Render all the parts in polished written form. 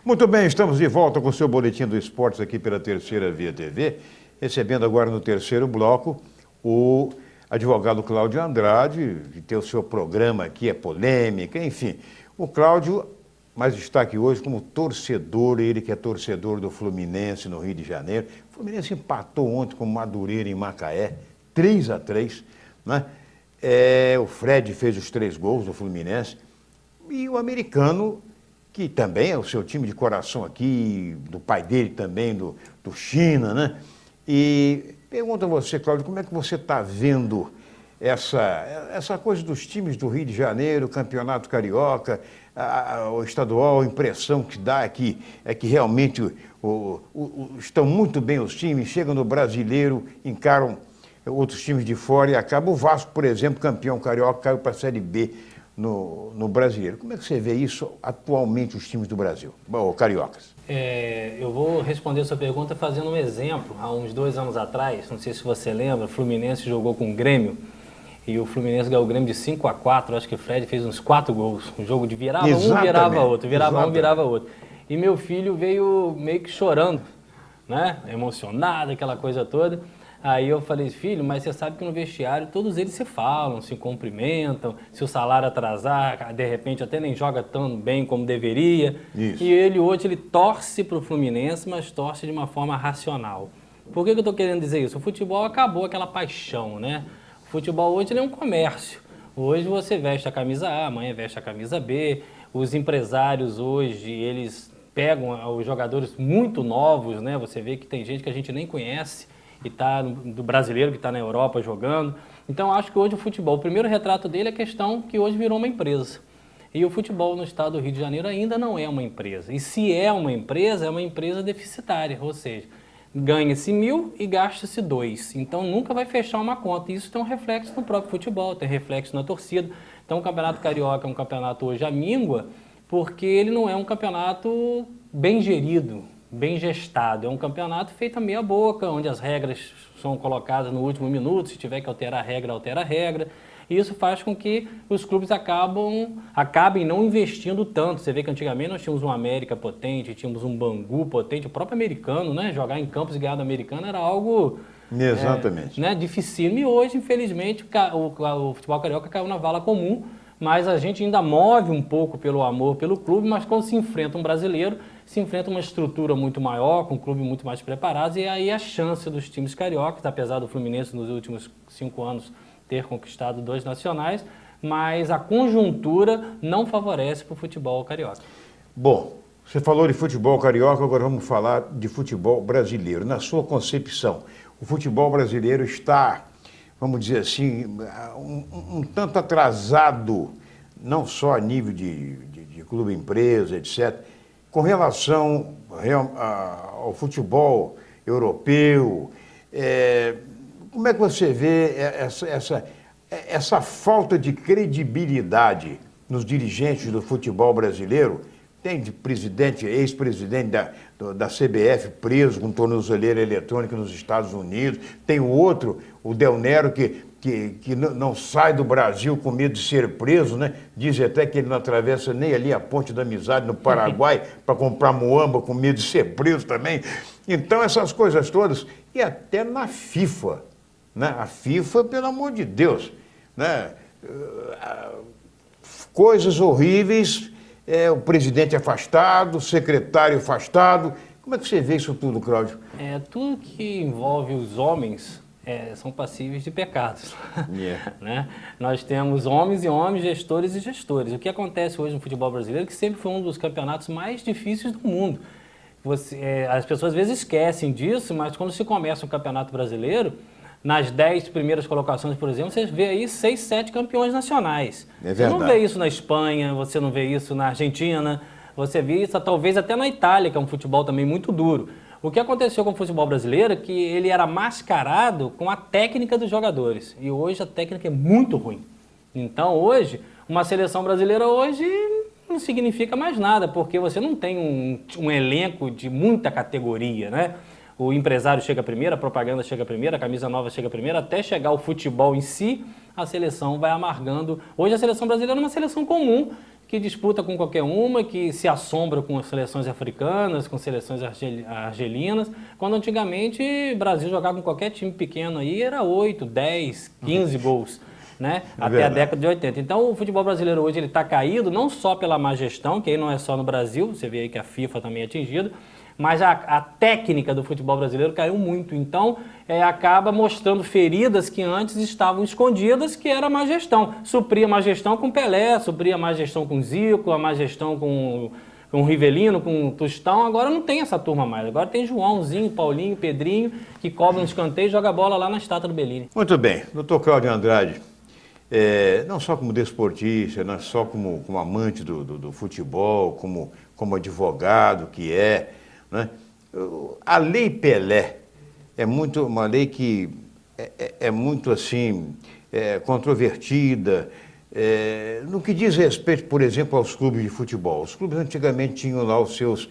Muito bem, estamos de volta com o seu Boletim do Esportes aqui pela Terceira Via TV, recebendo agora no terceiro bloco o advogado Cláudio Andrade, que tem o seu programa aqui, é polêmica, enfim. O Cláudio, mais destaque hoje como torcedor, ele que é torcedor do Fluminense no Rio de Janeiro. O Fluminense empatou ontem com o Madureira em Macaé, 3-3, né? O Fred fez os 3 gols do Fluminense e o americano, que também é o seu time de coração aqui, do pai dele também, do China, né? E pergunto a você, Cláudio, como é que você está vendo essa coisa dos times do Rio de Janeiro, Campeonato Carioca, o estadual, a impressão que dá é que realmente estão muito bem os times, chegam no Brasileiro, encaram outros times de fora e acaba. O Vasco, por exemplo, campeão carioca, caiu para a Série B no Brasileiro. Como é que você vê isso atualmente, os times do Brasil, cariocas? Eu vou responder a sua pergunta fazendo um exemplo. Há uns 2 anos atrás, não sei se você lembra, o Fluminense jogou com o Grêmio e o Fluminense ganhou o Grêmio de 5-4, acho que o Fred fez uns 4 gols. Um jogo de virava um, virava outro, virava um, virava outro. E meu filho veio meio que chorando, né? Emocionado, aquela coisa toda. Aí eu falei, filho, mas você sabe que no vestiário todos eles se falam, se cumprimentam, se o salário atrasar, de repente até nem joga tão bem como deveria. Isso. E ele hoje ele torce para o Fluminense, mas torce de uma forma racional. Por que eu estou querendo dizer isso? O futebol acabou aquela paixão, né? O futebol hoje ele é um comércio. Hoje você veste a camisa A, amanhã veste a camisa B. Os empresários hoje, eles pegam os jogadores muito novos, né? Você vê que tem gente que a gente nem conhece, e tá do brasileiro que está na Europa jogando. Então, acho que hoje o futebol, o primeiro retrato dele é a questão que hoje virou uma empresa. E o futebol no estado do Rio de Janeiro ainda não é uma empresa. E se é uma empresa deficitária, ou seja, ganha-se 1.000 e gasta-se 2. Então, nunca vai fechar uma conta. E isso tem um reflexo no próprio futebol, tem reflexo na torcida. Então, o Campeonato Carioca é um campeonato hoje à míngua, porque ele não é um campeonato bem gerido, bem gestado. É um campeonato feito a meia boca, onde as regras são colocadas no último minuto, se tiver que alterar a regra, altera a regra. E isso faz com que os clubes acabem não investindo tanto. Você vê que antigamente nós tínhamos um América potente, tínhamos um Bangu potente, o próprio americano, né? Jogar em Campos e ganhar do americano era algo... Exatamente. Dificílimo. E hoje, infelizmente, o futebol carioca caiu na vala comum, mas a gente ainda move um pouco pelo amor pelo clube, mas quando se enfrenta um brasileiro, se enfrenta uma estrutura muito maior, com um clube muito mais preparado, e aí a chance dos times cariocas, apesar do Fluminense nos últimos 5 anos ter conquistado 2 nacionais, mas a conjuntura não favorece para o futebol carioca. Bom, você falou de futebol carioca, agora vamos falar de futebol brasileiro. Na sua concepção, o futebol brasileiro está, vamos dizer assim, um tanto atrasado, não só a nível de clube-empresa, etc., com relação ao futebol europeu. Como é que você vê essa falta de credibilidade nos dirigentes do futebol brasileiro? Tem de presidente, ex-presidente da CBF preso com tornozeleira eletrônica nos Estados Unidos, tem o outro, o Del Nero, que não sai do Brasil com medo de ser preso, né? Diz até que ele não atravessa nem ali a Ponte da Amizade no Paraguai para comprar muamba com medo de ser preso também. Então, essas coisas todas, e até na FIFA, né? A FIFA, pelo amor de Deus, né? Coisas horríveis, o presidente afastado, o secretário afastado. Como é que você vê isso tudo, Cláudio? Tudo que envolve os homens são passíveis de pecados. Yeah. Né? Nós temos homens e homens, gestores e gestores. O que acontece hoje no futebol brasileiro é que sempre foi um dos campeonatos mais difíceis do mundo. As pessoas às vezes esquecem disso, mas quando se começa um campeonato brasileiro, nas 10 primeiras colocações, por exemplo, você vê aí 6, 7 campeões nacionais. Você não vê isso na Espanha, você não vê isso na Argentina, você vê isso talvez até na Itália, que é um futebol também muito duro. O que aconteceu com o futebol brasileiro é que ele era mascarado com a técnica dos jogadores. E hoje a técnica é muito ruim. Então hoje, uma seleção brasileira hoje não significa mais nada, porque você não tem um elenco de muita categoria, né? O empresário chega primeiro, a propaganda chega primeiro, a camisa nova chega primeiro, até chegar o futebol em si, a seleção vai amargando. Hoje a seleção brasileira é uma seleção comum, que disputa com qualquer uma, que se assombra com as seleções africanas, com seleções argelinas, quando antigamente o Brasil jogava com qualquer time pequeno aí, era 8, 10, 15 gols, né? Até a década de 80. Então o futebol brasileiro hoje ele está caído, não só pela má gestão, que aí não é só no Brasil, você vê aí que a FIFA também é atingida, mas a técnica do futebol brasileiro caiu muito. Então, acaba mostrando feridas que antes estavam escondidas, que era a má gestão. Supria a má gestão com Pelé, supria a má gestão com Zico, a má gestão com Rivelino, com Tostão. Agora não tem essa turma mais. Agora tem Joãozinho, Paulinho, Pedrinho, que cobra um escanteio e joga a bola lá na estátua do Bellini. Muito bem. Doutor Cláudio Andrade, não só como desportista, não só como amante do futebol, como advogado que é, né? A Lei Pelé é uma lei que é muito assim controvertida no que diz respeito, por exemplo, aos clubes de futebol. Os clubes antigamente tinham lá os seus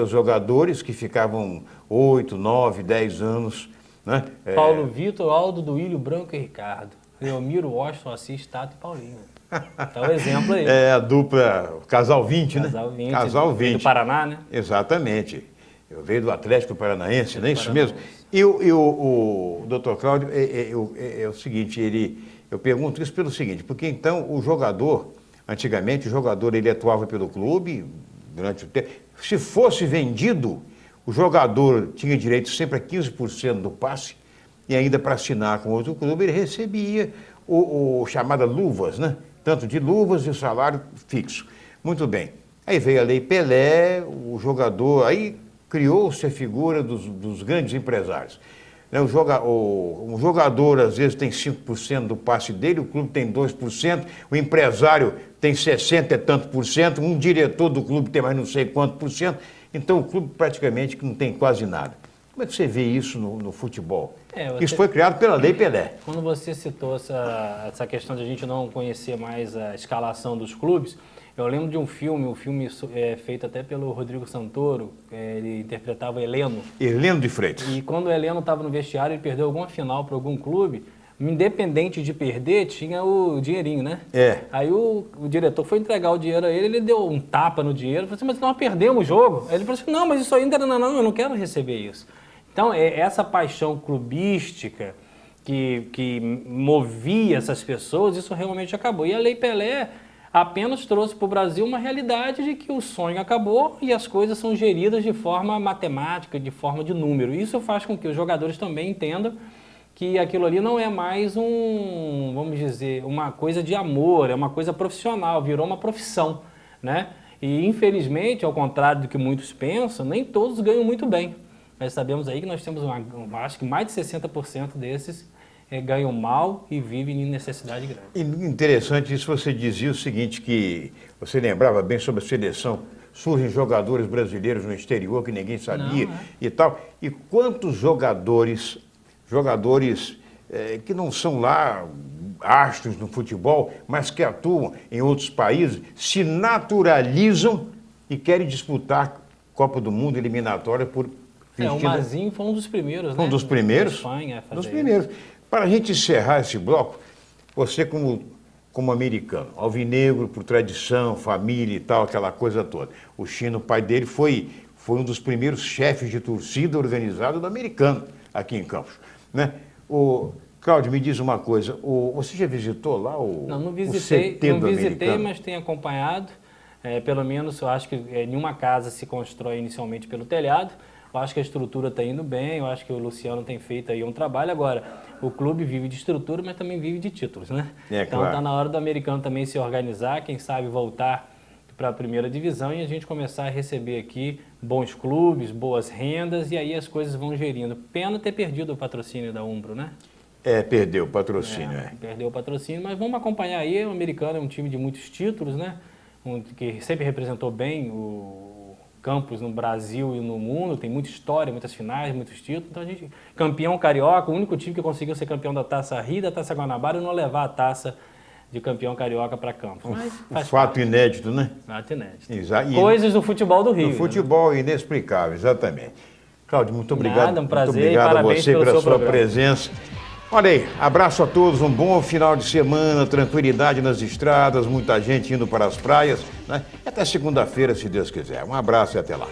jogadores que ficavam 8, 9, 10 anos, né? Paulo Vitor, Aldo, Duílio, Branco e Ricardo. Leomiro, Washington, Assis, Tato e Paulinho. Tá o exemplo aí. A dupla Casal 20, né? Casal 20. Do Paraná, né? Exatamente. Eu veio do Atlético Paranaense, não é isso mesmo? E o doutor Cláudio, é o seguinte, eu pergunto isso pelo seguinte, porque então o jogador, antigamente o jogador ele atuava pelo clube durante o tempo, se fosse vendido, o jogador tinha direito sempre a 15% do passe, e ainda para assinar com outro clube ele recebia o chamada luvas, né? Tanto de luvas e salário fixo. Muito bem. Aí veio a Lei Pelé, o jogador, aí criou-se a figura dos grandes empresários. Um jogador, às vezes, tem 5% do passe dele, o clube tem 2%, o empresário tem 60 e tanto por cento, um diretor do clube tem mais não sei quanto por cento, então o clube praticamente não tem quase nada. Como é que você vê isso no futebol? Isso foi criado pela Lei Pelé. Quando você citou essa questão de a gente não conhecer mais a escalação dos clubes, eu lembro de um filme feito até pelo Rodrigo Santoro, ele interpretava Heleno. Heleno de Freitas. E quando o Heleno estava no vestiário, ele perdeu alguma final para algum clube, independente de perder, tinha o dinheirinho, né? Aí o diretor foi entregar o dinheiro a ele deu um tapa no dinheiro, falou assim, mas nós perdemos o jogo. Aí ele falou assim, não, mas isso ainda não, eu não quero receber isso. Então, essa paixão clubística que movia essas pessoas, isso realmente acabou. E a Lei Pelé apenas trouxe para o Brasil uma realidade de que o sonho acabou e as coisas são geridas de forma matemática, de forma de número. Isso faz com que os jogadores também entendam que aquilo ali não é mais vamos dizer, uma coisa de amor, é uma coisa profissional, virou uma profissão, né? E infelizmente, ao contrário do que muitos pensam, nem todos ganham muito bem. Nós sabemos aí que nós temos, acho que mais de 60% desses ganham mal e vivem em necessidade grande. E interessante isso, você dizia o seguinte, que você lembrava bem sobre a seleção, surgem jogadores brasileiros no exterior que ninguém sabia e tal. E quantos jogadores que não são lá astros no futebol, mas que atuam em outros países, se naturalizam e querem disputar Copa do Mundo eliminatória por... O Mazinho foi um dos primeiros, né? Um dos primeiros? Da Espanha, dos primeiros. Para a gente encerrar esse bloco, você como americano, alvinegro por tradição, família e tal, aquela coisa toda. O Chino, o pai dele, foi um dos primeiros chefes de torcida organizado do americano aqui em Campos, né? Cláudio, me diz uma coisa, você já visitou lá não visitei, mas tenho acompanhado. Pelo menos eu acho que nenhuma casa se constrói inicialmente pelo telhado. Eu acho que a estrutura está indo bem, eu acho que o Luciano tem feito aí um trabalho. Agora, o clube vive de estrutura, mas também vive de títulos, né? Então está na hora do americano também se organizar, quem sabe voltar para a primeira divisão e a gente começar a receber aqui bons clubes, boas rendas e aí as coisas vão gerindo. Pena ter perdido o patrocínio da Umbro, né? Perdeu o patrocínio, Perdeu o patrocínio, mas vamos acompanhar aí. O americano é um time de muitos títulos, né? Que sempre representou bem o Campos no Brasil e no mundo, tem muita história, muitas finais, muitos títulos. Então a gente, campeão carioca, o único time que conseguiu ser campeão da Taça Rio, da Taça Guanabara e não levar a taça de campeão carioca para Campos. Um fato inédito, né? Fato inédito. Coisas do futebol do Rio. Do futebol inexplicável, exatamente. Cláudio, muito obrigado. Nada, um prazer muito obrigado e parabéns a você pela sua programa. presença. Olha aí, abraço a todos, um bom final de semana, tranquilidade nas estradas, muita gente indo para as praias, né? Até segunda-feira, se Deus quiser. Um abraço e até lá.